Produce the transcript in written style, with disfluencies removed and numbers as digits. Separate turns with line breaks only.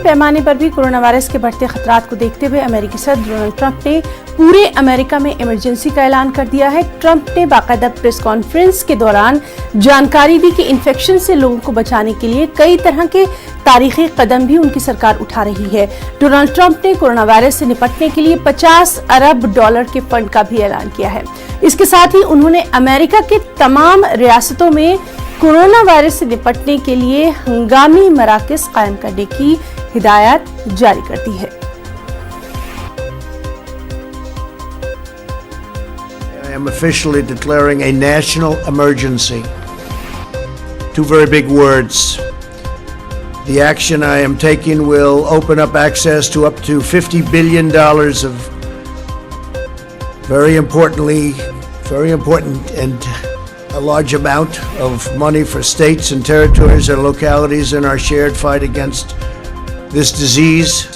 पैमाने पर भी कोरोना वायरस के बढ़ते खतरात को देखते हुए अमेरिकी सदर डोनाल्ड ट्रंप ने पूरे अमेरिका में इमरजेंसी का ऐलान कर दिया है। ट्रंप ने बाकायदा प्रेस कॉन्फ्रेंस के दौरान जानकारी दी कि इन्फेक्शन से लोगों को बचाने के लिए कई तरह के तारीखी कदम भी उनकी सरकार उठा रही है। डोनाल्ड ट्रंप ने कोरोना वायरस से निपटने के लिए $50 अरब के फंड का भी ऐलान किया है। इसके साथ ही उन्होंने अमेरिका के तमाम रियासतों में कोरोना वायरस से निपटने के लिए हंगामी मराकज़ कायम करने की हिदायत जारी कर दी है।
I am officially declaring a national emergency. Two very big words. The action I am taking will open up access to up to $50 billion of very important and a large amount of money for states and territories and localities in our shared fight against this disease.